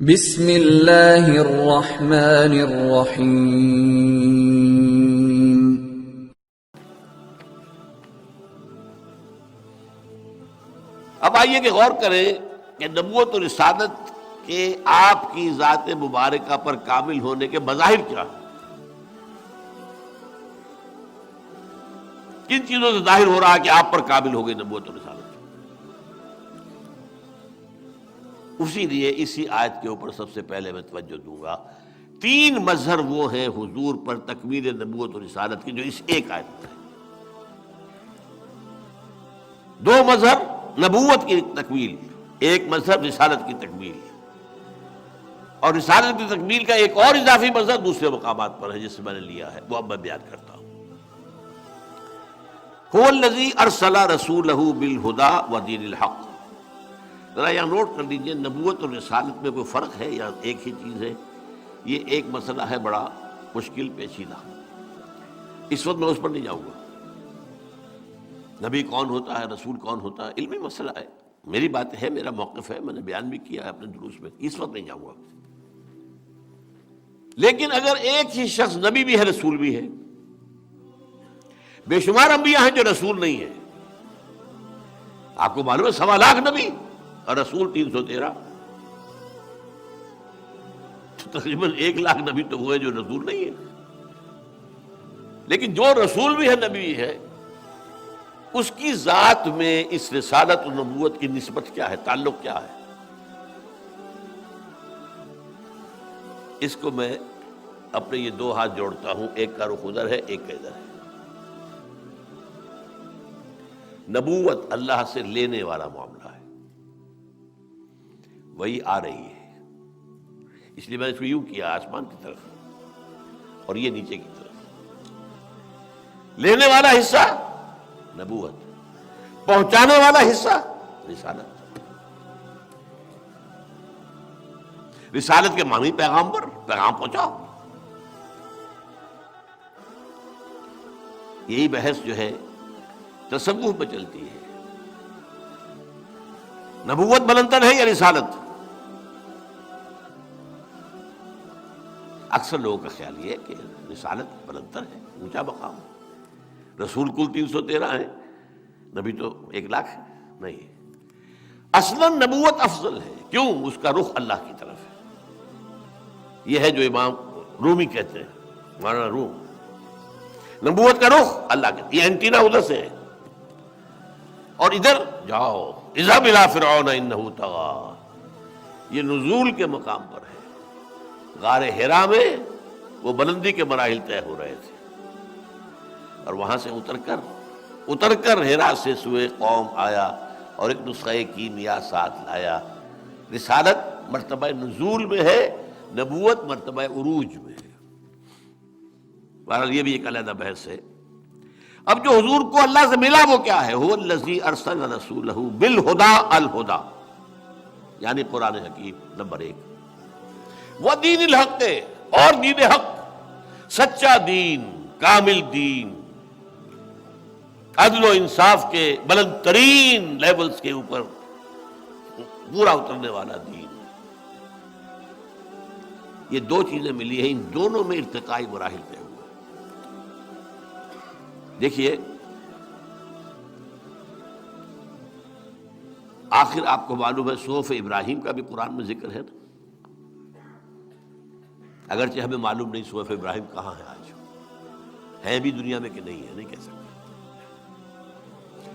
بسم اللہ الرحمن الرحیم۔ اب آئیے کہ غور کریں کہ نبوت اور رسالت کے آپ کی ذات مبارکہ پر کامل ہونے کے مظاہر کیا ہیں، کن چیزوں سے ظاہر ہو رہا ہے کہ آپ پر کامل ہو گئی نبوت اور رسالت۔ اسی لیے اسی آیت کے اوپر سب سے پہلے میں توجہ دوں گا، تین مظہر وہ ہیں حضور پر تکمیل نبوت اور رسالت کی جو اس ایک آیت میں ہے۔ دو مظہر نبوت کی تکمیل، ایک مظہر رسالت کی تکمیل، اور رسالت کی تکمیل کا ایک اور اضافی مظہر دوسرے مقامات پر ہے جس سے میں نے لیا ہے، وہ اب میں بیان کرتا ہوں۔ هو الذی ارسل رسولہ بالہدی ودین الحق۔ ذرا یہاں نوٹ کر لیجیے، نبوت اور رسالت میں کوئی فرق ہے یا ایک ہی چیز ہے؟ یہ ایک مسئلہ ہے بڑا مشکل پیچیدہ، اس وقت میں اس پر نہیں جاؤں گا۔ نبی کون ہوتا ہے، رسول کون ہوتا ہے، علمی مسئلہ ہے، میری بات ہے، میرا موقف ہے، میں نے بیان بھی کیا ہے اپنے دروس میں، اس وقت نہیں جاؤں گا۔ لیکن اگر ایک ہی شخص نبی بھی ہے رسول بھی ہے، بے شمار انبیاء ہیں جو رسول نہیں ہیں، آپ کو معلوم ہے 1.25 لاکھ نبی اور رسول 313، تو تقریباً 1 لاکھ نبی تو ہوئے جو رسول نہیں ہے۔ لیکن جو رسول بھی ہے نبی ہے، اس کی ذات میں اس رسالت و نبوت کی نسبت کیا ہے، تعلق کیا ہے؟ اس کو میں اپنے یہ 2 ہاتھ جوڑتا ہوں، ایک کا رخ ادھر ہے، ایک کا ادھر ہے۔ نبوت اللہ سے لینے والا معاملہ ہے، وہی آ رہی ہے، اس لیے میں نے اس کو یوں کیا آسمان کی طرف اور یہ نیچے کی طرف۔ لینے والا حصہ نبوت، پہنچانے والا حصہ رسالت۔ رسالت کے معنی پیغامبر، پیغام پہنچاؤ۔ یہی بحث جو ہے تصوف میں چلتی ہے، نبوت بلندر ہے یا رسالت؟ اکثر لوگوں کا خیال یہ ہے کہ رسالت بلندر ہے، اونچا مقام ہے، رسول کل 313 ہیں، نبی تو 1 لاکھ ہے، نہیں۔ اصلاً نبوت افضل ہے، کیوں؟ اس کا رخ اللہ کی طرف ہے۔ یہ ہے جو امام رومی کہتے ہیں، مولانا روم، نبوت کا رخ اللہ کے، یہ اینٹینا ادھر سے ہے، اور ادھر جاؤ اذهب الى فرعون انه طغى، یہ نزول کے مقام پر ہے۔ غار حرا میں وہ بلندی کے مراحل طے ہو رہے تھے، اور وہاں سے اتر کر حرا سے سوئے قوم آیا اور ایک نسخہ کیمیا ساتھ لایا۔ رسالت مرتبہ نزول میں ہے، نبوت مرتبہ عروج میں ہے۔ بہرحال یہ بھی ایک علیحدہ بحث ہے۔ اب جو حضور کو اللہ سے ملا وہ کیا ہے؟ هو الذی ارسل رسولہ بالہدی، الہدی یعنی قرآن حکیم نمبر 1، ودین الحق، اور دین حق، سچا دین، کامل دین، عدل و انصاف کے بلند ترین لیولز کے اوپر پورا اترنے والا دین۔ یہ 2 چیزیں ملی ہیں، ان دونوں میں ارتقائی مراحل طے ہوئے۔ دیکھیے آخر آپ کو معلوم ہے صحف ابراہیم کا بھی قرآن میں ذکر ہے نا، اگرچہ ہمیں معلوم نہیں صحف ابراہیم کہاں ہے، آج ہے بھی دنیا میں کہ نہیں ہے، نہیں کہہ سکتے۔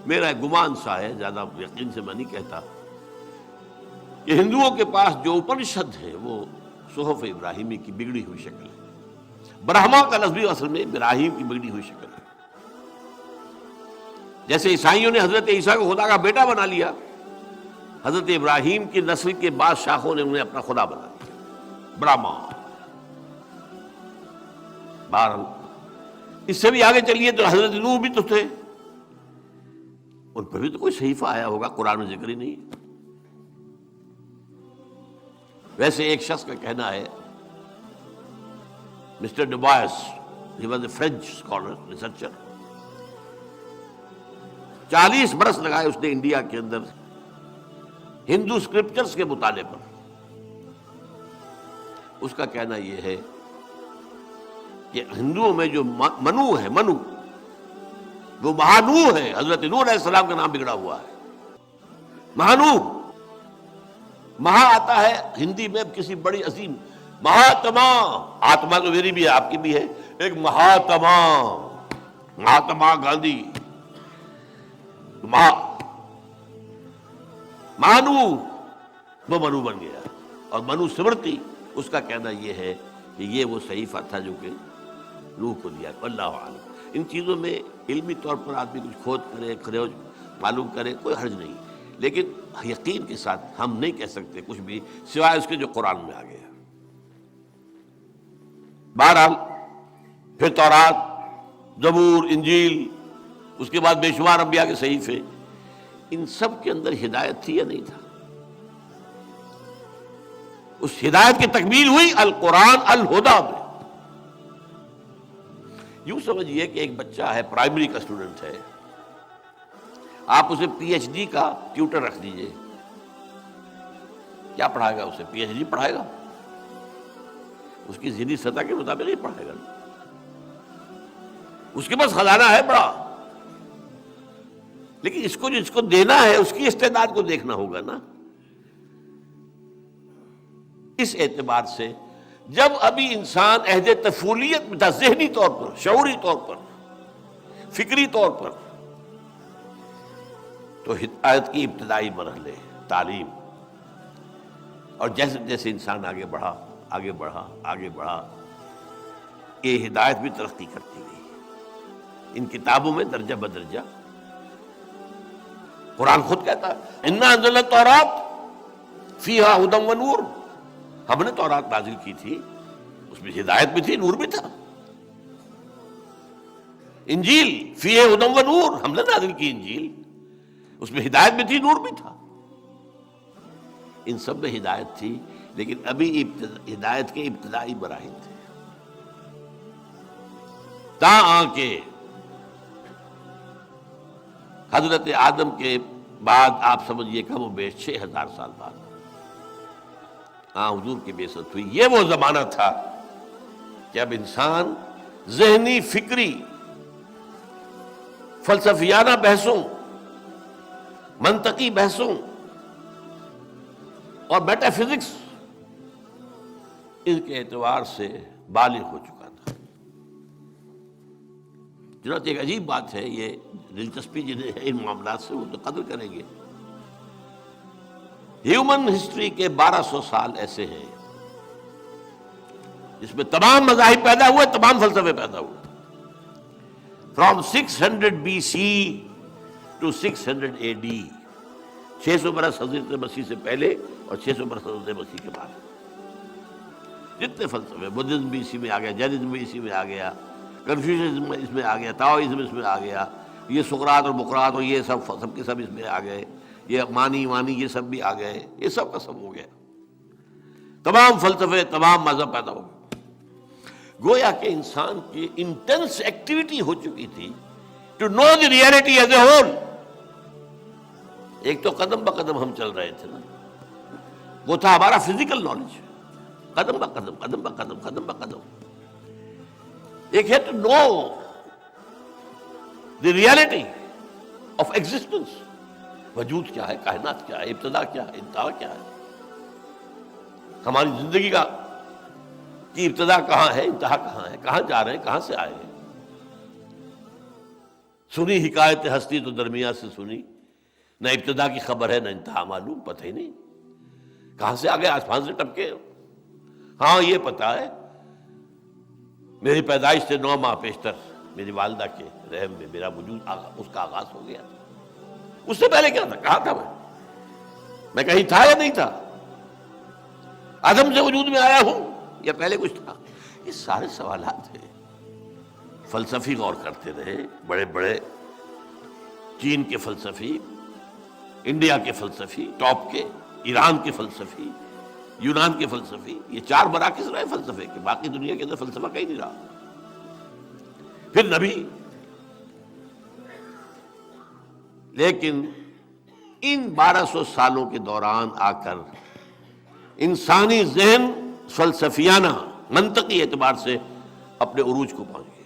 میرا ایک گمان سا ہے، زیادہ یقین سے میں نہیں کہتا، کہ ہندوؤں کے پاس جو اپنشد ہے وہ صحف ابراہیمی کی بگڑی ہوئی شکل ہے۔ برہما کا لفظ بھی اصل میں ابراہیم کی بگڑی ہوئی شکل ہے۔ جیسے عیسائیوں نے حضرت عیسیٰ کو خدا کا بیٹا بنا لیا، حضرت ابراہیم کی نسل کے بعض شاخوں نے انہیں اپنا خدا بنا لیا، برہما۔ بہرحال اس سے بھی آگے چلیے تو حضرت نوح بھی تو تھے، ان پر بھی تو کوئی صحیفہ آیا ہوگا، قرآن میں ذکر ہی نہیں۔ ویسے ایک شخص کا کہنا ہے، mister Dubois, he was a French scholar, researcher, 40 برس لگائے اس نے انڈیا کے اندر ہندو اسکرپچرز کے مطالعے پر، اس کا کہنا یہ ہے کہ ہندوؤں میں جو منو ہے، منو وہ مہانو ہے، حضرت نوح علیہ السلام کا نام بگڑا ہوا ہے مہانو. مہا آتا ہے ہندی میں کسی بڑی عظیم، مہاتما، آتما تو میری بھی ہے آپ کی بھی ہے، ایک مہاتما، مہاتما گاندھی، مانو، وہ منو بن گیا. اور منو سمرتی اس کا کہنا یہ ہے کہ یہ وہ صحیفہ تھا جو کہ نوح کو دیا. اللہ عالم. ان چیزوں میں علمی طور پر آدمی کچھ کھود کرے، کھروج معلوم کرے، کوئی حرج نہیں، لیکن یقین کے ساتھ ہم نہیں کہہ سکتے کچھ بھی سوائے اس کے جو قرآن میں آ گیا. بہرحال پھر تورات، زبور، انجیل، اس کے بعد بے شمار انبیاء کے صحیفے، ان سب کے اندر ہدایت تھی یا نہیں تھا؟ اس ہدایت کی تکمیل ہوئی القرآن الہدیٰ میں. یوں سمجھیے کہ ایک بچہ ہے، پرائمری کا اسٹوڈنٹ ہے، آپ اسے پی ایچ ڈی کا ٹیوٹر رکھ دیجئے، کیا پڑھائے گا اسے؟ پی ایچ ڈی پڑھائے گا؟ اس کی ذہنی سطح کے مطابق نہیں پڑھائے گا. اس کے پاس خزانہ ہے بڑا، لیکن اس کو جس کو دینا ہے اس کی استعداد کو دیکھنا ہوگا نا. اس اعتبار سے جب ابھی انسان عہد طفولیت میں تھا، ذہنی طور پر، شعوری طور پر، فکری طور پر، تو ہدایت کی ابتدائی مرحلے، تعلیم، اور جیسے جیسے انسان آگے بڑھا آگے بڑھا آگے بڑھا، یہ ہدایت بھی ترقی کرتی گئی. ان کتابوں میں درجہ بدرجہ، قرآن خود کہتا ہے انا انزلنا التوراۃ فیہا ھدی و نور، ہم نے تورات نازل کی تھی، اس میں ہدایت بھی تھی، نور بھی تھا. انجیل فیہا ھدی و نور، ہم نے نازل کی انجیل، اس میں ہدایت بھی تھی، نور بھی تھا. ان سب میں ہدایت تھی، لیکن ابھی ہدایت کے ابتدائی مراحل تھے. تاں کہ حضرت آدم کے بعد آپ سمجھیے کم و بیش 6000 سال بعد حضور کی بعثت ہوئی. یہ وہ زمانہ تھا کہ اب انسان ذہنی، فکری، فلسفیانہ بحثوں، منطقی بحثوں اور میٹا فزکس، ان کے اعتبار سے بالغ ہو چکا تھا. چنانچہ ایک عجیب بات ہے، یہ دلچسپی جنہیں ہے ان معاملات سے وہ تو قدر کریں گے. ہیومن ہسٹری کے 1200 سال ایسے ہیں جس میں تمام مذاہب پیدا ہوئے، تمام فلسفے پیدا ہوئے. فرام 600 BC to 600 AD، 600 برس حضرت مسیح سے پہلے اور 600 برس حضرت مسیح کے بعد جتنے فلسفے، بدھزم بھی اسی میں آ گیا، جینزم بھی اسی میں آ گیا، کنفیوشنزم اس میں آ گیا، تاؤزم اس میں آ گیا، یہ سقراط اور بقراط اور یہ سب کے سب اس میں آ گئے، یہ مانی یہ سب بھی آ گئے، یہ سب کا سب ہو گیا. تمام فلسفے، تمام مذہب پیدا ہو گئے. گویا کہ انسان کی انٹینس ایکٹیویٹی ہو چکی تھی to know the reality as a whole. ایک تو قدم بقدم ہم چل رہے تھے نا، وہ تھا ہمارا فزیکل نالج، قدم بقدم قدم بقدم قدم بقدم. ایک ہے to know the reality of existence, وجود کیا ہے، کائنات کیا ہے، ابتدا کیا ہے، انتہا کیا ہے، ہماری زندگی کی ابتدا کہاں ہے، انتہا کہاں ہے، کہاں جا رہے ہیں، کہاں سے آئے ہیں. سنی حکایت ہستی تو درمیان سے سنی، نہ ابتدا کی خبر ہے نہ انتہا معلوم، پتہ ہی نہیں کہاں سے آگے، آسمان سے ٹپکے. ہاں یہ پتا ہے میری پیدائش سے 9 ماہ پیشتر میری والدہ کے رحم میں میرا وجود اس کا آغاز ہو گیا. اس سے پہلے کیا تھا، کہاں تھا میں کہیں تھا یا نہیں تھا، عدم سے وجود میں آیا ہوں یا پہلے کچھ تھا. یہ سارے سوالات ہیں. فلسفی غور کرتے رہے، بڑے بڑے چین کے فلسفی، انڈیا کے فلسفی ٹاپ کے، ایران کے فلسفی، یونان کے فلسفی، یہ 4 مراکز رہے فلسفے کے، باقی دنیا کے اندر فلسفہ کہیں نہیں رہا. پھر نبی. لیکن ان 1200 سالوں کے دوران آ کر انسانی ذہن فلسفیانہ منطقی اعتبار سے اپنے عروج کو پہنچ گیا۔